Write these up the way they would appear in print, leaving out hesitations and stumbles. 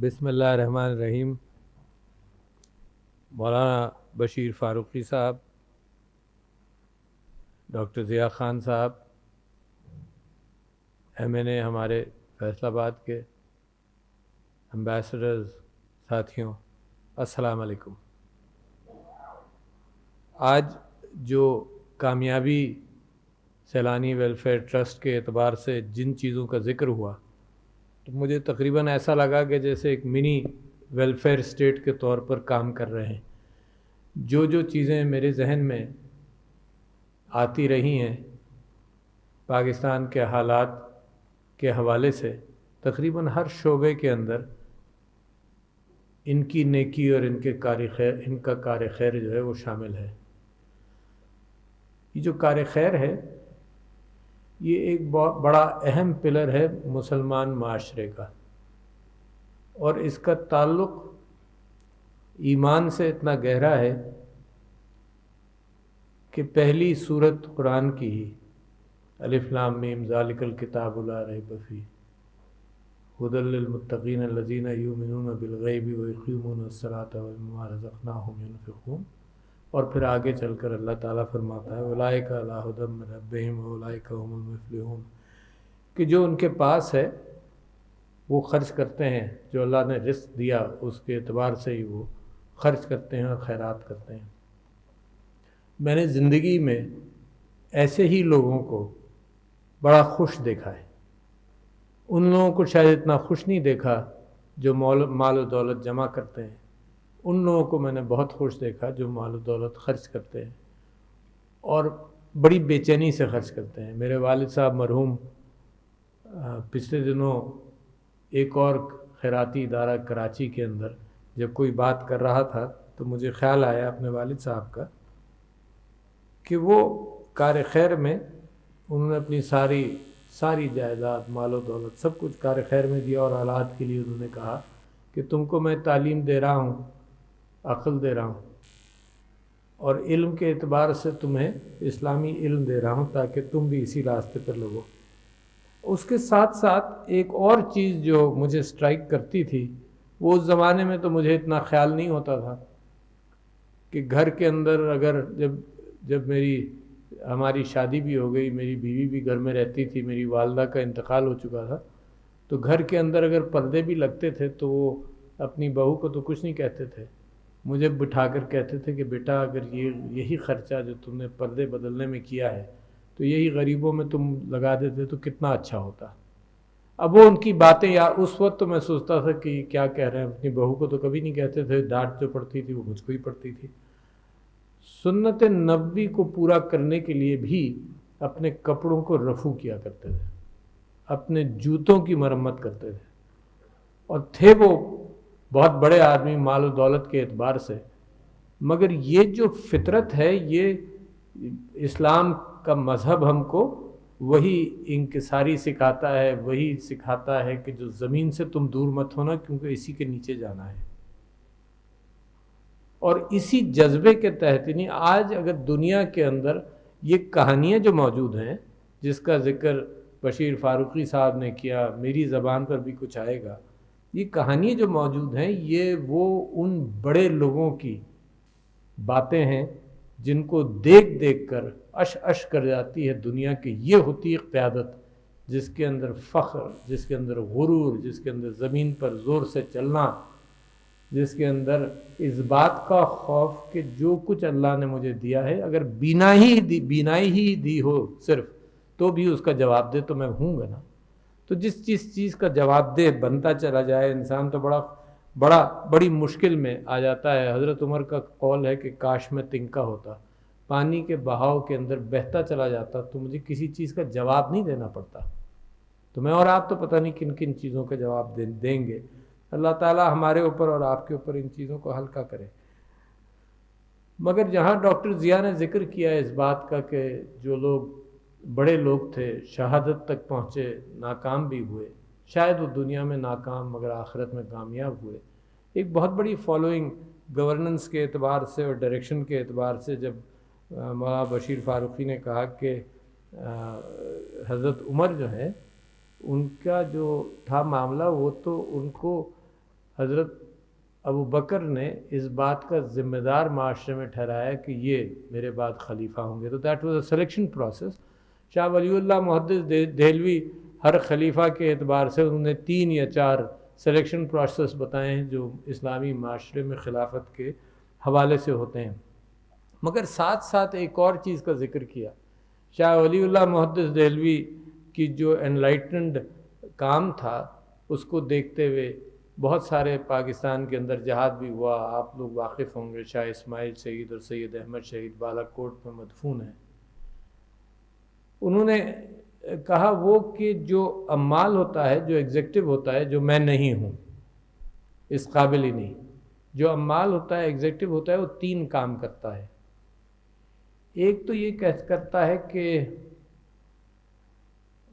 بسم اللہ الرحمن الرحیم۔ مولانا بشیر فاروقی صاحب، ڈاکٹر ضیاء خان صاحب، MNA ہمارے فیصل آباد کے، امبیسڈرز، ساتھیوں، السلام علیکم۔ آج جو کامیابی سیلانی ویلفیئر ٹرسٹ کے اعتبار سے جن چیزوں کا ذکر ہوا تو مجھے تقریباً ایسا لگا کہ جیسے ایک منی ویلفیئر اسٹیٹ کے طور پر کام کر رہے ہیں۔ جو چیزیں میرے ذہن میں آتی رہی ہیں پاکستان کے حالات کے حوالے سے، تقریباً ہر شعبے کے اندر ان کی نیکی اور ان کا کار خیر جو ہے وہ شامل ہے۔ یہ جو کار خیر ہے یہ ایک بہت بڑا اہم پلر ہے مسلمان معاشرے کا، اور اس کا تعلق ایمان سے اتنا گہرا ہے کہ پہلی سورت قرآن کی ہی الف لام میم ذالک الکتاب لا ریب فیہ ھدی للمتقین الذین یؤمنون بالغیب ویقیمون الصلاۃ ومما رزقناہم ینفقون، اور پھر آگے چل کر اللہ تعالیٰ فرماتا ہے اولئک علی ھدی من ربہم واولئک ھم المفلحون، کہ جو ان کے پاس ہے وہ خرچ کرتے ہیں، جو اللہ نے رزق دیا اس کے اعتبار سے ہی وہ خرچ کرتے ہیں اور خیرات کرتے ہیں۔ میں نے زندگی میں ایسے ہی لوگوں کو بڑا خوش دیکھا ہے۔ ان لوگوں کو شاید اتنا خوش نہیں دیکھا جو مال و دولت جمع کرتے ہیں، ان لوگوں کو میں نے بہت خوش دیکھا جو مال و دولت خرچ کرتے ہیں اور بڑی بے چینی سے خرچ کرتے ہیں۔ میرے والد صاحب مرحوم پچھلے دنوں ایک اور خیراتی ادارہ کراچی کے اندر جب کوئی بات کر رہا تھا تو مجھے خیال آیا اپنے والد صاحب کا کہ وہ کار خیر میں انہوں نے اپنی ساری جائیداد، مال و دولت، سب کچھ کار خیر میں دیا، اور اولاد کے لیے انہوں نے کہا کہ تم کو میں تعلیم دے رہا ہوں، عقل دے رہا ہوں، اور علم کے اعتبار سے تمہیں اسلامی علم دے رہا ہوں تاکہ تم بھی اسی راستے پر لگو۔ اس کے ساتھ ساتھ ایک اور چیز جو مجھے سٹرائک کرتی تھی، وہ اس زمانے میں تو مجھے اتنا خیال نہیں ہوتا تھا کہ گھر کے اندر اگر جب ہماری شادی بھی ہو گئی، میری بیوی بھی گھر میں رہتی تھی، میری والدہ کا انتقال ہو چکا تھا، تو گھر کے اندر اگر پردے بھی لگتے تھے تو وہ اپنی بہو کو تو کچھ نہیں کہتے تھے، مجھے بٹھا کر کہتے تھے کہ بیٹا اگر یہی خرچہ جو تم نے پردے بدلنے میں کیا ہے تو یہی غریبوں میں تم لگا دیتے تو کتنا اچھا ہوتا۔ اب وہ ان کی باتیں، یا اس وقت تو میں سوچتا تھا کہ کیا کہہ رہے ہیں، اپنی بہو کو تو کبھی نہیں کہتے تھے، ڈانٹ جو پڑتی تھی وہ مجھ کو ہی پڑتی تھی۔ سنت نبوی کو پورا کرنے کے لیے بھی اپنے کپڑوں کو رفو کیا کرتے تھے، اپنے جوتوں کی مرمت کرتے تھے، اور تھے وہ بہت بڑے آدمی مال و دولت کے اعتبار سے، مگر یہ جو فطرت ہے، یہ اسلام کا مذہب ہم کو وہی انکساری سکھاتا ہے، وہی سکھاتا ہے کہ جو زمین سے تم دور مت ہونا کیونکہ اسی کے نیچے جانا ہے۔ اور اسی جذبے کے تحت نہیں، آج اگر دنیا کے اندر یہ کہانیاں جو موجود ہیں جس کا ذکر بشیر فاروقی صاحب نے کیا، میری زبان پر بھی کچھ آئے گا، یہ کہانیاں جو موجود ہیں یہ وہ ان بڑے لوگوں کی باتیں ہیں جن کو دیکھ کر اش کر جاتی ہے دنیا کی۔ یہ ہوتی ہے قیادت جس کے اندر فخر، جس کے اندر غرور، جس کے اندر زمین پر زور سے چلنا، جس کے اندر اس بات کا خوف کہ جو کچھ اللہ نے مجھے دیا ہے اگر بینائی ہی دی ہو صرف تو بھی اس کا جواب دے تو میں ہوں گا نا۔ تو جس چیز کا جواب دہ بنتا چلا جائے انسان تو بڑی مشکل میں آ جاتا ہے۔ حضرت عمر کا قول ہے کہ کاش میں تنکا ہوتا، پانی کے بہاؤ کے اندر بہتا چلا جاتا تو مجھے کسی چیز کا جواب نہیں دینا پڑتا۔ تو میں اور آپ تو پتہ نہیں کن کن چیزوں کا جواب دیں گے۔ اللہ تعالیٰ ہمارے اوپر اور آپ کے اوپر ان چیزوں کو ہلکا کرے۔ مگر جہاں ڈاکٹر ضیاء نے ذکر کیا اس بات کا کہ جو لوگ بڑے لوگ تھے شہادت تک پہنچے، ناکام بھی ہوئے، شاید وہ دنیا میں ناکام مگر آخرت میں کامیاب ہوئے، ایک بہت بڑی فالوئنگ گورننس کے اعتبار سے اور ڈائریکشن کے اعتبار سے جب مولانا بشیر فاروقی نے کہا کہ حضرت عمر جو ہے ان کا جو تھا معاملہ، وہ تو ان کو حضرت ابو بکر نے اس بات کا ذمہ دار معاشرے میں ٹھہرایا کہ یہ میرے بعد خلیفہ ہوں گے. تو that was a selection process. Shah Wali Ullah محدث دہلوی ہر خلیفہ کے اعتبار سے انہوں نے 3 یا 4 سلیکشن پروسیس بتائے ہیں جو اسلامی معاشرے میں خلافت کے حوالے سے ہوتے ہیں. مگر ساتھ ساتھ ایک اور چیز کا ذکر کیا. شاہ ولی اللہ محدث دہلوی کی جو انلائٹنڈ کام تھا اس کو دیکھتے ہوئے بہت سارے پاکستان کے اندر جہاد بھی ہوا. آپ لوگ واقف ہوں گے، شاہ اسماعیل شہید اور سید احمد شہید بالا کوٹ میں مدفون ہیں. انہوں نے کہا وہ کہ جو عمال ہوتا ہے، جو ایگزیکٹو ہوتا ہے، جو میں نہیں ہوں، اس قابل ہی نہیں، جو عمال ہوتا ہے، ایگزیکٹو ہوتا ہے، وہ 3 کام کرتا ہے. ایک تو یہ کرتا ہے کہ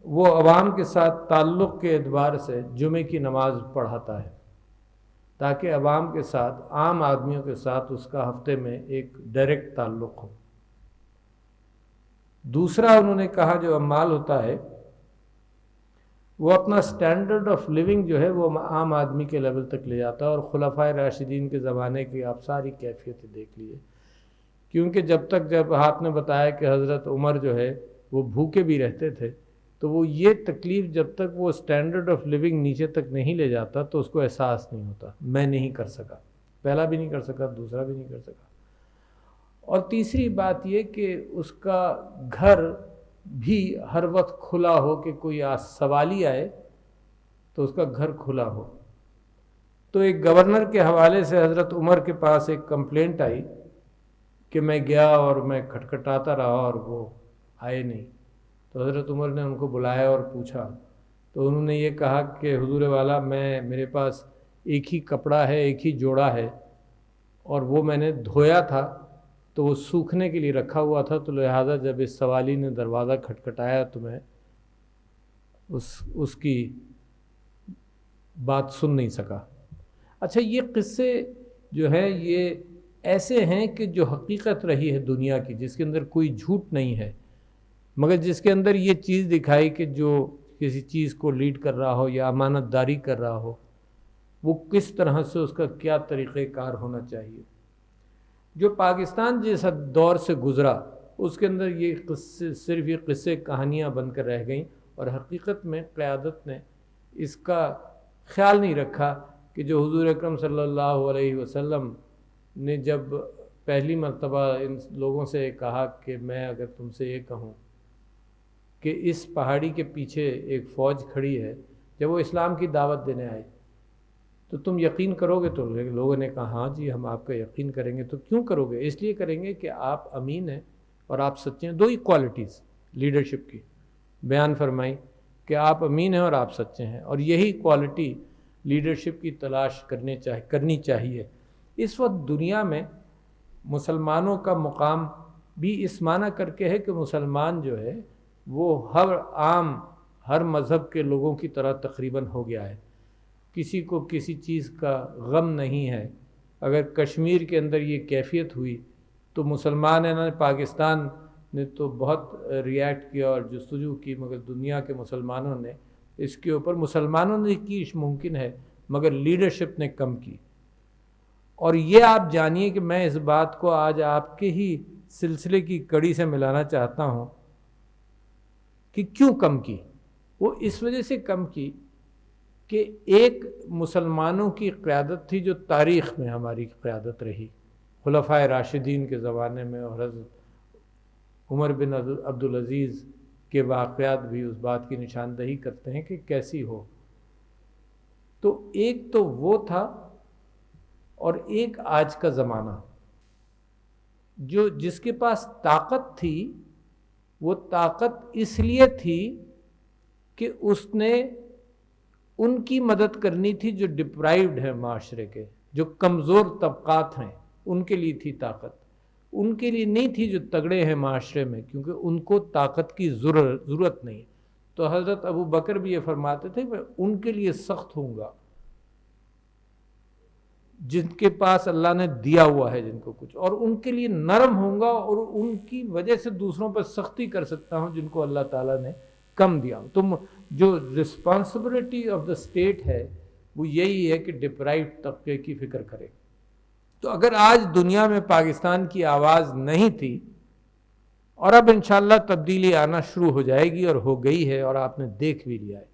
وہ عوام کے ساتھ تعلق کے اعتبار سے جمعے کی نماز پڑھاتا ہے تاکہ عوام کے ساتھ، عام آدمیوں کے ساتھ اس کا ہفتے میں ایک ڈائریکٹ تعلق ہو. دوسرا انہوں نے کہا جو عمال ہوتا ہے وہ اپنا سٹینڈرڈ آف لیونگ جو ہے وہ عام آدمی کے لیول تک لے جاتا ہے. اور خلفائے راشدین کے زمانے کی آپ ساری کیفیتیں دیکھ لیے، کیونکہ جب آپ نے بتایا کہ حضرت عمر جو ہے وہ بھوکے بھی رہتے تھے، تو وہ یہ تکلیف جب تک وہ سٹینڈرڈ آف لیونگ نیچے تک نہیں لے جاتا تو اس کو احساس نہیں ہوتا. میں نہیں کر سکا، پہلا بھی نہیں کر سکا، دوسرا بھی نہیں کر سکا. اور تیسری بات یہ کہ اس کا گھر بھی ہر وقت کھلا ہو، کہ کوئی سوالی آئے تو اس کا گھر کھلا ہو. تو ایک گورنر کے حوالے سے حضرت عمر کے پاس ایک کمپلینٹ آئی کہ میں گیا اور میں کھٹکھٹاتا رہا اور وہ آئے نہیں. تو حضرت عمر نے ان کو بلایا اور پوچھا، تو انہوں نے یہ کہا کہ حضور والا میرے پاس ایک ہی کپڑا ہے، ایک ہی جوڑا ہے، اور وہ میں نے دھویا تھا تو وہ سوکھنے کے لیے رکھا ہوا تھا، تو لہٰذا جب اس سوالی نے دروازہ کھٹکھٹایا تو میں اس کی بات سن نہیں سکا. اچھا، یہ قصے جو ہیں یہ ایسے ہیں کہ جو حقیقت رہی ہے دنیا کی، جس کے اندر کوئی جھوٹ نہیں ہے، مگر جس کے اندر یہ چیز دکھائی کہ جو کسی چیز کو لیڈ کر رہا ہو یا امانت داری کر رہا ہو، وہ کس طرح سے اس کا کیا طریقہ کار ہونا چاہیے. جو پاکستان جیسا دور سے گزرا اس کے اندر یہ قصے صرف یہ قصے کہانیاں بن کر رہ گئیں، اور حقیقت میں قیادت نے اس کا خیال نہیں رکھا کہ جو حضور اکرم صلی اللہ علیہ وسلم نے جب پہلی مرتبہ ان لوگوں سے کہا کہ میں اگر تم سے یہ کہوں کہ اس پہاڑی کے پیچھے ایک فوج کھڑی ہے، جب وہ اسلام کی دعوت دینے آئے تو تم یقین کرو گے؟ تو لوگوں نے کہا ہاں جی ہم آپ کا یقین کریں گے. تو کیوں کرو گے؟ اس لیے کریں گے کہ آپ امین ہیں اور آپ سچے ہیں. 2 ہی کوالٹیز لیڈرشپ کی بیان فرمائی کہ آپ امین ہیں اور آپ سچے ہیں، اور یہی کوالٹی لیڈرشپ کی تلاش کرنی چاہیے. اس وقت دنیا میں مسلمانوں کا مقام بھی اس معنی کر کے ہے کہ مسلمان جو ہے وہ ہر مذہب کے لوگوں کی طرح تقریباً ہو گیا ہے. کسی کو کسی چیز کا غم نہیں ہے. اگر کشمیر کے اندر یہ کیفیت ہوئی تو مسلمان ہیں، پاکستان نے تو بہت ریئیکٹ کیا اور جستجو کی، مگر دنیا کے مسلمانوں نے اس کے اوپر مسلمانوں نے کی ممکن ہے مگر لیڈرشپ نے کم کی. اور یہ آپ جانیے کہ میں اس بات کو آج آپ کے ہی سلسلے کی کڑی سے ملانا چاہتا ہوں کہ کیوں کم کی. وہ اس وجہ سے کم کی کہ ایک مسلمانوں کی قیادت تھی جو تاریخ میں ہماری قیادت رہی خلفائے راشدین کے زمانے میں، اور حضرت عمر بن عبدالعزیز کے واقعات بھی اس بات کی نشاندہی کرتے ہیں کہ کیسی ہو. تو ایک تو وہ تھا، اور ایک آج کا زمانہ جس کے پاس طاقت تھی، وہ طاقت اس لیے تھی کہ اس نے ان کی مدد کرنی تھی جو ڈپرائیوڈ ہیں معاشرے کے، جو کمزور طبقات ہیں، ان کے لیے تھی طاقت. ان کے لیے نہیں تھی جو تگڑے ہیں معاشرے میں، کیونکہ ان کو طاقت کی ضرورت نہیں. تو حضرت ابو بکر بھی یہ فرماتے تھے میں ان کے لیے سخت ہوں گا جن کے پاس اللہ نے دیا ہوا ہے جن کو کچھ، اور ان کے لیے نرم ہوں گا اور ان کی وجہ سے دوسروں پر سختی کر سکتا ہوں جن کو اللہ تعالیٰ نے کم دیا. تم جو رسپانسبلٹی آف دا اسٹیٹ ہے وہ یہی ہے کہ ڈپرائیوڈ طبقے کی فکر کرے. تو اگر آج دنیا میں پاکستان کی آواز نہیں تھی، اور اب انشاءاللہ تبدیلی آنا شروع ہو جائے گی اور ہو گئی ہے اور آپ نے دیکھ بھی لیا ہے،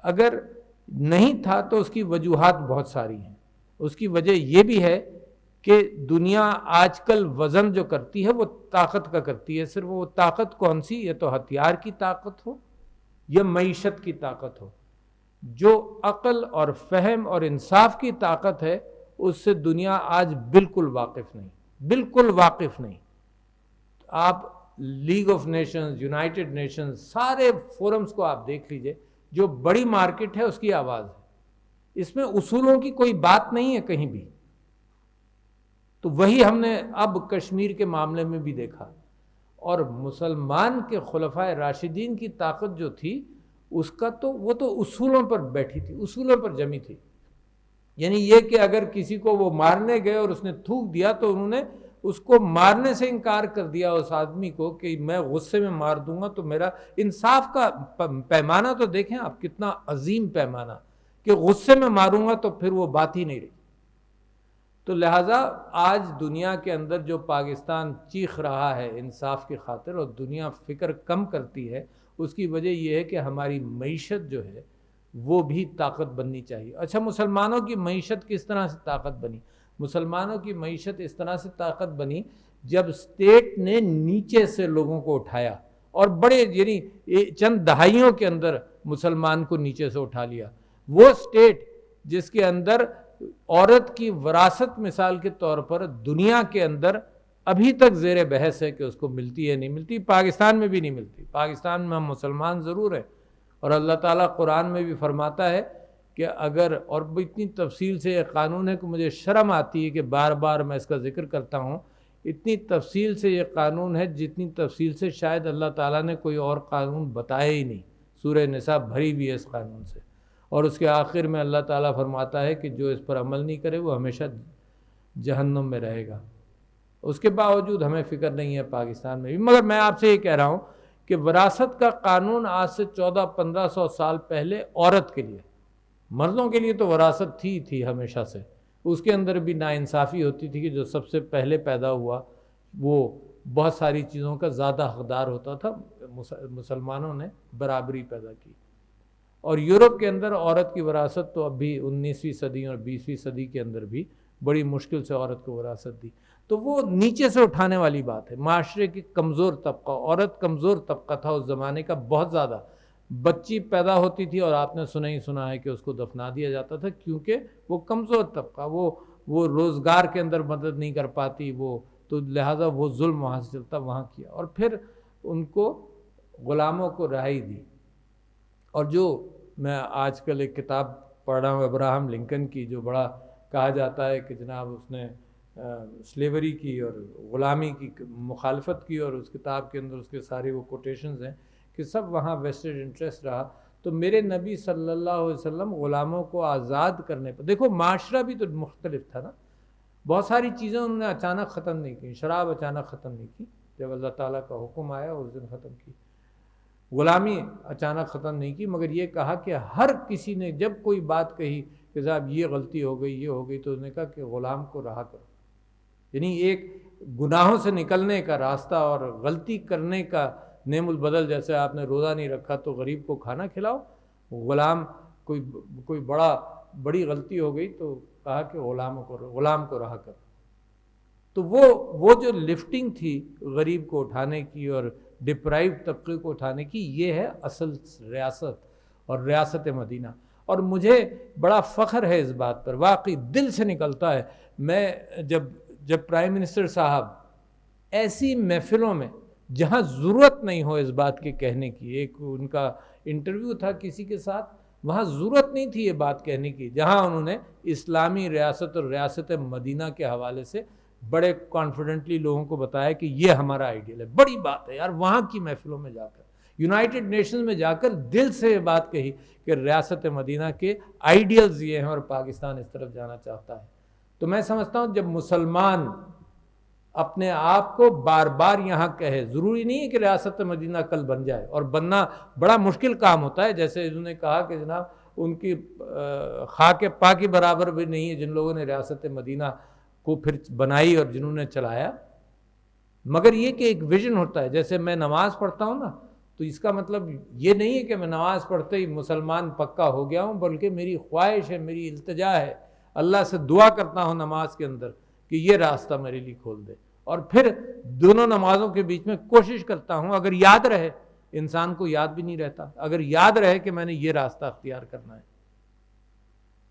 اگر نہیں تھا تو اس کی وجوہات بہت ساری ہیں. اس کی وجہ یہ بھی ہے کہ دنیا آج کل وزن جو کرتی ہے وہ طاقت کا کرتی ہے. صرف وہ طاقت کون سی؟ یا تو ہتھیار کی طاقت ہو یا معیشت کی طاقت ہو. جو عقل اور فہم اور انصاف کی طاقت ہے اس سے دنیا آج بالکل واقف نہیں، بالکل واقف نہیں. آپ league of nations, United nations, سارے فورمز کو آپ دیکھ لیجئے، جو بڑی مارکیٹ ہے اس کی آواز ہے. اس میں اصولوں کی کوئی بات نہیں ہے کہیں بھی. تو وہی ہم نے اب کشمیر کے معاملے میں بھی دیکھا. اور مسلمان کے خلفائے راشدین کی طاقت جو تھی اس کا تو وہ تو اصولوں پر بیٹھی تھی، اصولوں پر جمی تھی. یعنی یہ کہ اگر کسی کو وہ مارنے گئے اور اس نے تھوک دیا تو انہوں نے اس کو مارنے سے انکار کر دیا اس آدمی کو کہ میں غصے میں مار دوں گا. تو میرا انصاف کا پیمانہ تو دیکھیں آپ، کتنا عظیم پیمانہ، کہ غصے میں ماروں گا تو پھر وہ بات ہی نہیں رہی. تو لہٰذا آج دنیا کے اندر جو پاکستان چیخ رہا ہے انصاف کی خاطر اور دنیا فکر کم کرتی ہے، اس کی وجہ یہ ہے کہ ہماری معیشت جو ہے وہ بھی طاقت بننی چاہیے. اچھا، مسلمانوں کی معیشت کس طرح سے طاقت بنی؟ مسلمانوں کی معیشت اس طرح سے طاقت بنی جب اسٹیٹ نے نیچے سے لوگوں کو اٹھایا اور بڑے یعنی چند دہائیوں کے اندر مسلمان کو نیچے سے اٹھا لیا. وہ اسٹیٹ جس کے اندر عورت کی وراثت مثال کے طور پر دنیا کے اندر ابھی تک زیر بحث ہے کہ اس کو ملتی ہے نہیں ملتی، پاکستان میں بھی نہیں ملتی. پاکستان میں ہم مسلمان ضرور ہیں، اور اللہ تعالیٰ قرآن میں بھی فرماتا ہے کہ اگر، اور اتنی تفصیل سے یہ قانون ہے کہ مجھے شرم آتی ہے کہ بار بار میں اس کا ذکر کرتا ہوں، اتنی تفصیل سے یہ قانون ہے جتنی تفصیل سے شاید اللہ تعالیٰ نے کوئی اور قانون بتایا ہی نہیں. سورہ نساء بھری بھی ہے اس قانون سے. اور اس کے آخر میں اللہ تعالیٰ فرماتا ہے کہ جو اس پر عمل نہیں کرے وہ ہمیشہ جہنم میں رہے گا. اس کے باوجود ہمیں فکر نہیں ہے پاکستان میں بھی. مگر میں آپ سے یہ کہہ رہا ہوں کہ وراثت کا قانون آج سے 1400-1500 سال پہلے عورت کے لیے، مردوں کے لیے تو وراثت تھی ہمیشہ سے. اس کے اندر بھی ناانصافی ہوتی تھی کہ جو سب سے پہلے پیدا ہوا وہ بہت ساری چیزوں کا زیادہ حقدار ہوتا تھا. مسلمانوں نے برابری پیدا کی. اور یورپ کے اندر عورت کی وراثت تو اب بھی 19ویں صدی اور 20ویں صدی کے اندر بھی بڑی مشکل سے عورت کو وراثت دی. تو وہ نیچے سے اٹھانے والی بات ہے. معاشرے کی کمزور طبقہ، عورت کمزور طبقہ تھا اس زمانے کا بہت زیادہ. بچی پیدا ہوتی تھی اور آپ نے سنا ہے کہ اس کو دفنا دیا جاتا تھا، کیونکہ وہ کمزور طبقہ، وہ روزگار کے اندر مدد نہیں کر پاتی، وہ تو لہٰذا وہ ظلم وہاں سے چلتا وہاں کیا. اور پھر ان کو غلاموں کو رہائی دی. اور جو میں آج کل ایک کتاب پڑھ رہا ہوں ابراہم لنکن کی، جو بڑا کہا جاتا ہے کہ جناب اس نے سلیوری کی اور غلامی کی مخالفت کی، اور اس کتاب کے اندر اس کے سارے وہ کوٹیشنز ہیں کہ سب وہاں ویسٹڈ انٹرسٹ رہا. تو میرے نبی صلی اللہ علیہ وسلم غلاموں کو آزاد کرنے پر، دیکھو معاشرہ بھی تو مختلف تھا نا. بہت ساری چیزیں انہوں نے اچانک ختم نہیں کی. شراب اچانک ختم نہیں کی، جب اللہ تعالیٰ کا حکم آیا اس دن ختم کی. غلامی اچانک ختم نہیں کی، مگر یہ کہا کہ ہر کسی نے جب کوئی بات کہی کہ صاحب یہ غلطی ہو گئی، یہ ہو گئی، تو انہوں نے کہا کہ غلام کو رہا کرو. یعنی ایک گناہوں سے نکلنے کا راستہ اور غلطی کرنے کا نعم البدل. جیسے آپ نے روزہ نہیں رکھا تو غریب کو کھانا کھلاؤ. غلام کوئی بڑی غلطی ہو گئی تو کہا کہ غلام کو رہا کرو. تو وہ جو لفٹنگ تھی غریب کو اٹھانے کی اور ڈپرائیو طبقے کو اٹھانے کی، یہ ہے اصل ریاست اور ریاست مدینہ. اور مجھے بڑا فخر ہے اس بات پر، واقعی دل سے نکلتا ہے. میں جب پرائم منسٹر صاحب ایسی محفلوں میں جہاں ضرورت نہیں ہو اس بات کے کہنے کی، ایک ان کا انٹرویو تھا کسی کے ساتھ، وہاں ضرورت نہیں تھی یہ بات کہنے کی، جہاں انہوں نے اسلامی ریاست اور ریاست مدینہ کے حوالے سے بڑے کانفیڈنٹلی لوگوں کو بتایا کہ یہ ہمارا آئیڈیل ہے. بڑی بات ہے یار، وہاں کی محفلوں میں جا کر، یونائٹڈ نیشنز میں جا کر دل سے یہ بات کہی کہ ریاست مدینہ کے آئیڈیلز یہ ہیں اور پاکستان اس طرف جانا چاہتا ہے. تو میں سمجھتا ہوں جب مسلمان اپنے آپ کو بار بار یہاں کہے، ضروری نہیں ہے کہ ریاست مدینہ کل بن جائے، اور بننا بڑا مشکل کام ہوتا ہے. جیسے انہوں نے کہا کہ جناب ان کی خاک پا کی برابر بھی نہیں ہے جن لوگوں نے ریاست مدینہ کو پھر بنائی اور جنہوں نے چلایا. مگر یہ کہ ایک ویژن ہوتا ہے. جیسے میں نماز پڑھتا ہوں نا تو اس کا مطلب یہ نہیں ہے کہ میں نماز پڑھتے ہی مسلمان پکا ہو گیا ہوں، بلکہ میری خواہش ہے، میری التجا ہے، اللہ سے دعا کرتا ہوں نماز کے اندر کہ یہ راستہ میرے لیے کھول دے. اور پھر دونوں نمازوں کے بیچ میں کوشش کرتا ہوں، اگر یاد رہے، انسان کو یاد بھی نہیں رہتا، اگر یاد رہے کہ میں نے یہ راستہ اختیار کرنا ہے.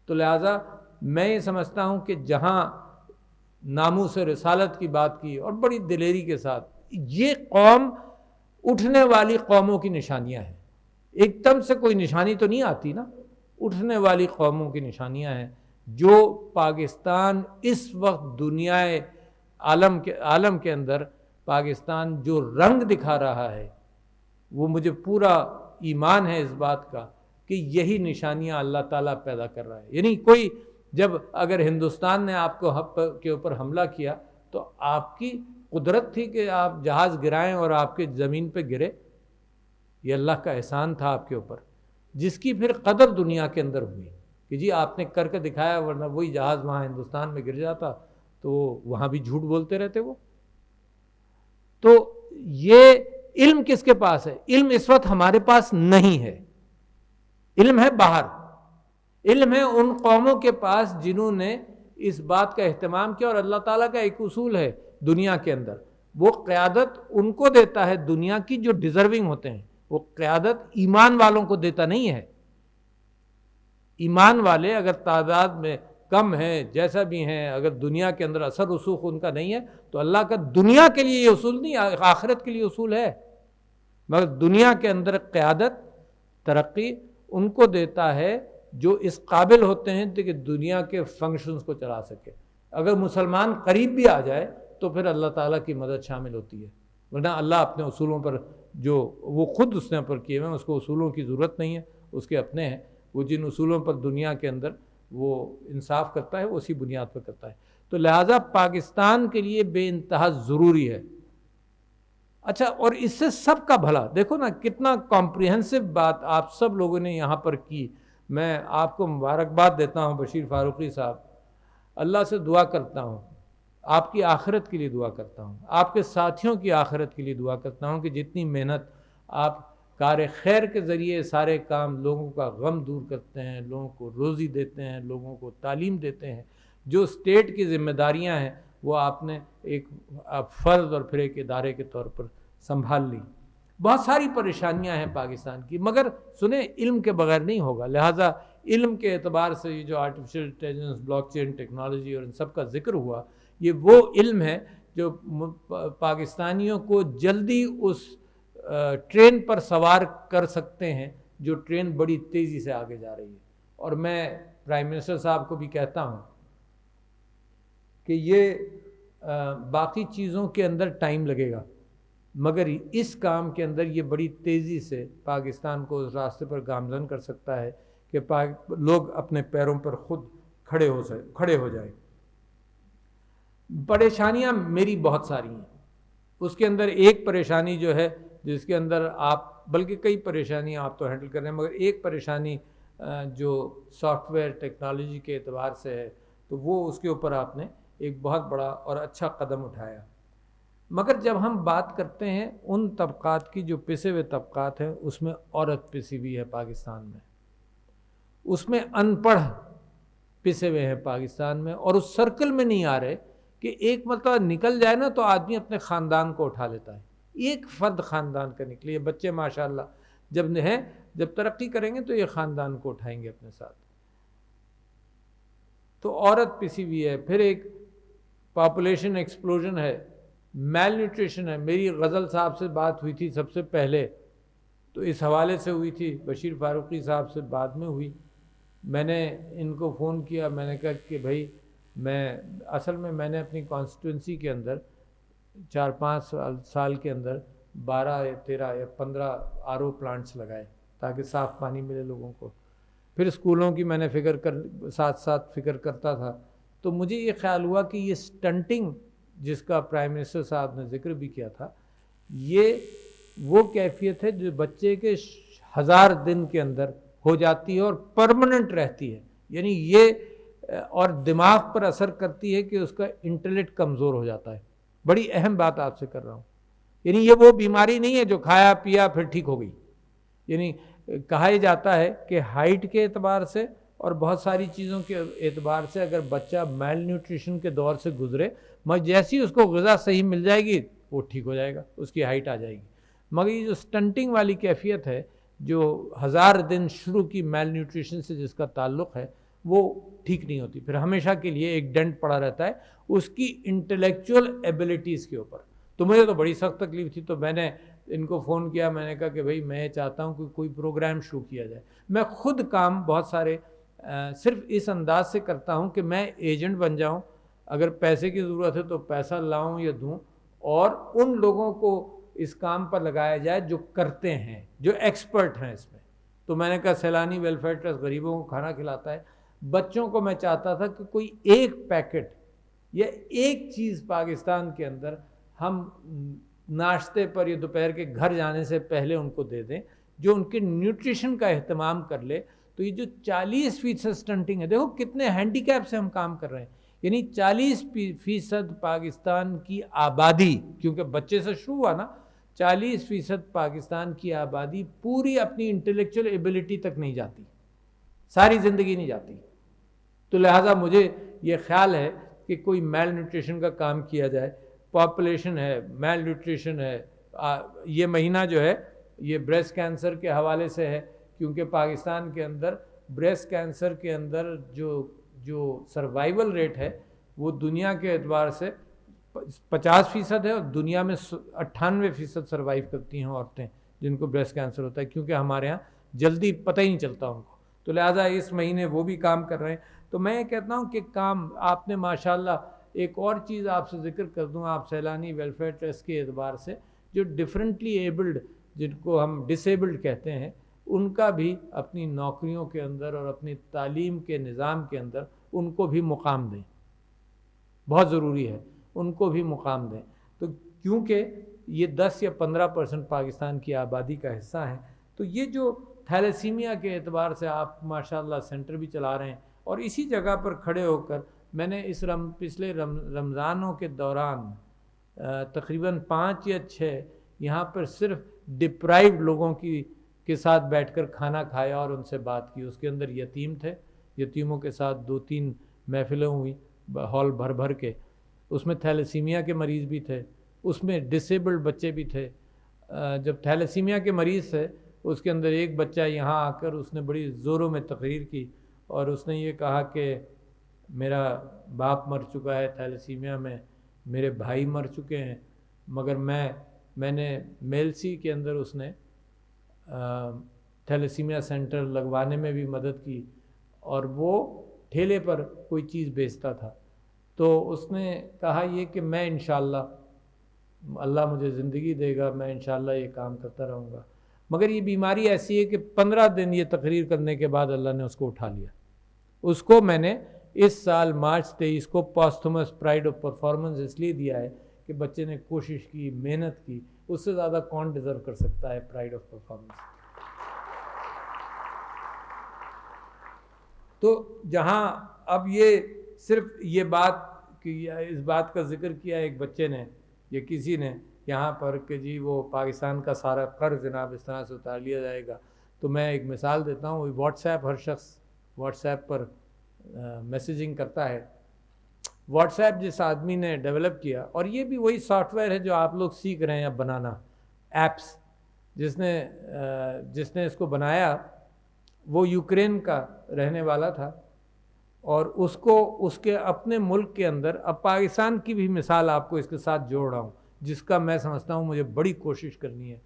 تو لہٰذا میں یہ سمجھتا ہوں کہ جہاں ناموس رسالت کی بات کی اور بڑی دلیری کے ساتھ، یہ قوم اٹھنے والی قوموں کی نشانیاں ہیں. ایک دم سے کوئی نشانی تو نہیں آتی نا، اٹھنے والی قوموں کی نشانیاں ہیں. جو پاکستان اس وقت دنیا عالم کے اندر پاکستان جو رنگ دکھا رہا ہے، وہ مجھے پورا ایمان ہے اس بات کا کہ یہی نشانیاں اللہ تعالیٰ پیدا کر رہا ہے. یعنی کوئی جب اگر ہندوستان نے آپ کو کے اوپر حملہ کیا تو آپ کی قدرت تھی کہ آپ جہاز گرائیں اور آپ کے زمین پہ گرے. یہ اللہ کا احسان تھا آپ کے اوپر، جس کی پھر قدر دنیا کے اندر ہوئی کہ جی آپ نے کر کے دکھایا، ورنہ وہی جہاز وہاں ہندوستان میں گر جاتا تو وہاں بھی جھوٹ بولتے رہتے وہ. تو یہ علم کس کے پاس ہے؟ علم اس وقت ہمارے پاس نہیں ہے، علم ہے باہر. علم ہے ان قوموں کے پاس جنہوں نے اس بات کا اہتمام کیا. اور اللہ تعالیٰ کا ایک اصول ہے دنیا کے اندر، وہ قیادت ان کو دیتا ہے دنیا کی جو ڈیزرونگ ہوتے ہیں. وہ قیادت ایمان والوں کو دیتا نہیں ہے. ایمان والے اگر تعداد میں کم ہیں، جیسا بھی ہیں، اگر دنیا کے اندر اثر رسوخ ان کا نہیں ہے تو اللہ کا دنیا کے لیے یہ اصول نہیں، آخرت کے لیے اصول ہے. مگر دنیا کے اندر قیادت، ترقی ان کو دیتا ہے جو اس قابل ہوتے ہیں کہ دنیا کے فنکشنز کو چلا سکے. اگر مسلمان قریب بھی آ جائے تو پھر اللہ تعالیٰ کی مدد شامل ہوتی ہے، ورنہ اللہ اپنے اصولوں پر جو وہ خود اس نے پر کیے ہوئے ہیں، اس کو اصولوں کی ضرورت نہیں ہے، اس کے اپنے ہیں. وہ جن اصولوں پر دنیا کے اندر وہ انصاف کرتا ہے وہ اسی بنیاد پر کرتا ہے. تو لہٰذا پاکستان کے لیے بے انتہا ضروری ہے. اچھا، اور اس سے سب کا بھلا دیکھو نا، کتنا کمپریہنسو بات آپ سب لوگوں نے یہاں پر کی. میں آپ کو مبارکباد دیتا ہوں بشیر فاروقی صاحب. اللہ سے دعا کرتا ہوں، آپ کی آخرت کے لیے دعا کرتا ہوں، آپ کے ساتھیوں کی آخرت کے لیے دعا کرتا ہوں کہ جتنی محنت آپ کار خیر کے ذریعے سارے کام، لوگوں کا غم دور کرتے ہیں، لوگوں کو روزی دیتے ہیں، لوگوں کو تعلیم دیتے ہیں، جو اسٹیٹ کی ذمہ داریاں ہیں وہ آپ نے ایک فرد اور پھر ایک ادارے کے طور پر سنبھال لی. بہت ساری پریشانیاں ہیں پاکستان کی، مگر سنیں علم کے بغیر نہیں ہوگا. لہٰذا علم کے اعتبار سے یہ جو artificial intelligence, blockchain technology اور ان سب کا ذکر ہوا، یہ وہ علم ہے جو پاکستانیوں کو جلدی اس ٹرین پر سوار کر سکتے ہیں جو ٹرین بڑی تیزی سے آگے جا رہی ہے. اور میں پرائم منسٹر صاحب کو بھی کہتا ہوں کہ یہ باقی چیزوں کے اندر ٹائم لگے گا، مگر اس کام کے اندر یہ بڑی تیزی سے پاکستان کو اس راستے پر گامزن کر سکتا ہے کہ لوگ اپنے پیروں پر خود کھڑے ہو جائیں. پریشانیاں میری بہت ساری ہیں، اس کے اندر ایک پریشانی جو ہے جس کے اندر آپ، بلکہ کئی پریشانیاں آپ تو ہینڈل کر رہے ہیں، مگر ایک پریشانی جو سافٹ ویئر ٹیکنالوجی کے اعتبار سے ہے تو وہ اس کے اوپر آپ نے ایک بہت بڑا اور اچھا قدم اٹھایا. مگر جب ہم بات کرتے ہیں ان طبقات کی جو پسے ہوئے طبقات ہیں، اس میں عورت پسی ہوئی ہے پاکستان میں، اس میں ان پڑھ پسے ہوئے ہیں پاکستان میں، اور اس سرکل میں نہیں آ رہے کہ ایک مرتبہ نکل جائے نا تو آدمی اپنے خاندان کو اٹھا لیتا ہے. ایک فرد خاندان کا نکلے، یہ بچے ماشاءاللہ جب ترقی کریں گے تو یہ خاندان کو اٹھائیں گے اپنے ساتھ. تو عورت پسی ہوئی ہے، پھر ایک پاپولیشن ایکسپلوژن ہے، میل نیوٹریشن ہے. میری غزل صاحب سے بات ہوئی تھی سب سے پہلے تو اس حوالے سے ہوئی تھی، بشیر فاروقی صاحب سے بعد میں ہوئی. میں نے ان کو فون کیا، میں نے کہا کہ بھائی میں نے اپنی کانسٹیٹوئنسی کے اندر 4-5 سال کے اندر 12 یا 13 یا 15 RO پلانٹس لگائے تاکہ صاف پانی ملے لوگوں کو. پھر اسکولوں کی میں نے ساتھ فکر کرتا تھا. تو مجھے یہ خیال ہوا کہ یہ سٹنٹنگ جس کا پرائم منسٹر صاحب نے ذکر بھی کیا تھا، یہ وہ کیفیت ہے جو بچے کے 1000 دن کے اندر ہو جاتی ہے اور پرماننٹ رہتی ہے، یعنی یہ اور دماغ پر اثر کرتی ہے کہ اس کا انٹلیکٹ کمزور ہو جاتا ہے۔ بڑی اہم بات آپ سے کر رہا ہوں، یعنی یہ وہ بیماری نہیں ہے جو کھایا پیا پھر ٹھیک ہو گئی۔ یعنی کہا یہ جاتا ہے کہ ہائٹ کے اعتبار سے اور بہت ساری چیزوں کے اعتبار سے اگر بچہ میل نیوٹریشن کے دور سے گزرے، مگر جیسی اس کو غذا صحیح مل جائے گی وہ ٹھیک ہو جائے گا، اس کی ہائٹ آ جائے گی۔ مگر یہ جو سٹنٹنگ والی کیفیت ہے، جو 1000 دن شروع کی میل نیوٹریشن سے جس کا تعلق ہے، وہ ٹھیک نہیں ہوتی، پھر ہمیشہ کے لیے ایک ڈنٹ پڑا رہتا ہے اس کی انٹلیکچوئل ایبلٹیز کے اوپر۔ تو مجھے تو بڑی سخت تکلیف تھی، تو میں نے ان کو فون کیا، میں نے کہا کہ بھائی میں چاہتا ہوں کہ کوئی پروگرام شروع کیا جائے۔ میں خود کام بہت سارے صرف اس انداز سے کرتا ہوں کہ میں ایجنٹ بن جاؤں، اگر پیسے کی ضرورت ہے تو پیسہ لاؤں یا دوں، اور ان لوگوں کو اس کام پر لگایا جائے جو کرتے ہیں، جو ایکسپرٹ ہیں اس میں۔ تو میں نے کہا سیلانی ویلفیئر ٹرسٹ غریبوں کو کھانا کھلاتا ہے، بچوں کو میں چاہتا تھا کہ کوئی ایک پیکٹ یا ایک چیز پاکستان کے اندر ہم ناشتے پر یا دوپہر کے گھر جانے سے پہلے ان کو دے دیں، جو ان کے نیوٹریشن کا اہتمام کر لے۔ تو یہ جو 40% سٹنٹنگ ہے، دیکھو کتنے ہینڈی کیپ سے ہم کام کر رہے ہیں، یعنی 40% پاکستان کی آبادی، کیونکہ بچے سے شروع ہوا نا، 40% پاکستان کی آبادی پوری اپنی انٹلیکچوئل ایبلٹی تک نہیں جاتی، ساری زندگی نہیں جاتی۔ تو لہٰذا مجھے یہ خیال ہے کہ کوئی میل نیوٹریشن کا کام کیا جائے۔ پاپولیشن ہے، میل نیوٹریشن ہے، یہ مہینہ جو ہے یہ بریسٹ کینسر کے حوالے سے ہے، کیونکہ پاکستان کے اندر بریسٹ کینسر کے اندر جو سروائیول ریٹ ہے وہ دنیا کے اعتبار سے 50% ہے، اور دنیا میں 98% سروائیو کرتی ہیں عورتیں جن کو بریسٹ کینسر ہوتا ہے، کیونکہ ہمارے ہاں جلدی پتہ ہی نہیں چلتا ان کو۔ تو لہٰذا اس مہینے وہ بھی کام کر رہے ہیں۔ تو میں یہ کہتا ہوں کہ کام آپ نے ماشاءاللہ، ایک اور چیز آپ سے ذکر کر دوں، آپ سیلانی ویلفیئر ٹرسٹ کے اعتبار سے جو ڈفرینٹلی ایبلڈ، جن کو ہم ڈس ایبلڈ کہتے ہیں، ان کا بھی اپنی نوکریوں کے اندر اور اپنی تعلیم کے نظام کے اندر ان کو بھی مقام دیں، بہت ضروری ہے ان کو بھی مقام دیں۔ تو کیونکہ یہ 10 یا 15% پاکستان کی آبادی کا حصہ ہیں، تو یہ جو تھیلیسیمیا کے اعتبار سے آپ ماشاءاللہ سینٹر بھی چلا رہے ہیں، اور اسی جگہ پر کھڑے ہو کر میں نے اس پچھلے رمضانوں کے دوران تقریباً 5 یا 6 یہاں پر صرف ڈپرائیوڈ لوگوں کے ساتھ بیٹھ کر کھانا کھایا اور ان سے بات کی۔ اس کے اندر یتیم تھے، یتیموں کے ساتھ 2-3 محفلیں ہوئی ہال بھر بھر کے، اس میں تھیلیسیمیا کے مریض بھی تھے، اس میں ڈس ایبلڈ بچے بھی تھے۔ جب تھیلیسیمیا کے مریض تھے، اس کے اندر ایک بچہ یہاں آ کر اس نے بڑی زوروں میں تقریر کی، اور اس نے یہ کہا کہ میرا باپ مر چکا ہے تھیلیسیمیا میں، میرے بھائی مر چکے ہیں، مگر میں نے میلسی کے اندر اس نے تھیلیسیمیا سینٹر لگوانے میں بھی مدد کی، اور وہ ٹھیلے پر کوئی چیز بیچتا تھا۔ تو اس نے کہا یہ کہ میں انشاءاللہ، اللہ مجھے زندگی دے گا، میں انشاءاللہ یہ کام کرتا رہوں گا۔ مگر یہ بیماری ایسی ہے کہ 15 دن یہ تقریر کرنے کے بعد اللہ نے اس کو اٹھا لیا۔ اس کو میں نے اس سال مارچ 23 کو پاسٹھومس پرائڈ آف پرفارمنس اس لیے دیا ہے کہ بچے نے کوشش کی، محنت کی، اس سے زیادہ کون ڈیزرو کر سکتا ہے پرائڈ آف پرفارمنس۔ تو جہاں اب یہ صرف یہ بات کہ اس بات کا ذکر کیا ایک بچے نے یا کسی نے یہاں پر کہ جی وہ پاکستان کا سارا قرض جناب اس طرح سے اتار لیا جائے گا، تو میں ایک مثال دیتا ہوں۔ واٹس ایپ، ہر شخص واٹس ایپ پر میسیجنگ کرتا ہے۔ واٹس ایپ جس آدمی نے ڈیولپ کیا، اور یہ بھی وہی سافٹ ویئر ہے جو آپ لوگ سیکھ رہے ہیں اب بنانا، ایپس، جس نے اس کو بنایا وہ یوکرین کا رہنے والا تھا، اور اس کے اپنے ملک کے اندر، اب پاکستان کی بھی مثال آپ کو اس کے ساتھ جوڑ رہا ہوں، جس کا میں سمجھتا ہوں مجھے بڑی کوشش کرنی ہے،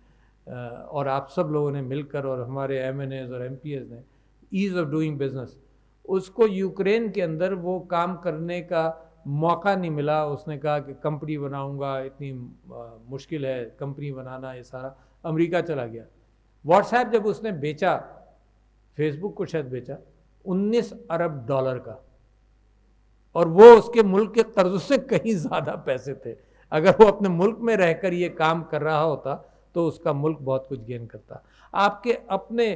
اور آپ سب لوگوں نے مل کر اور ہمارے ایم این ایز اور ایم پی ایز نے، ایز آف ڈوئنگ بزنس۔ اس کو یوکرین کے اندر وہ کام کرنے کا موقع نہیں ملا، اس نے کہا کہ کمپنی بناؤں گا، اتنی مشکل ہے کمپنی بنانا، یہ سارا امریکہ چلا گیا۔ واٹس ایپ جب اس نے بیچا، فیس بک کو شاید بیچا $19 ارب کا، اور وہ اس کے ملک کے قرض سے کہیں زیادہ پیسے تھے۔ اگر وہ اپنے ملک میں رہ کر یہ کام کر رہا ہوتا تو اس کا ملک بہت کچھ گین کرتا۔ آپ کے اپنے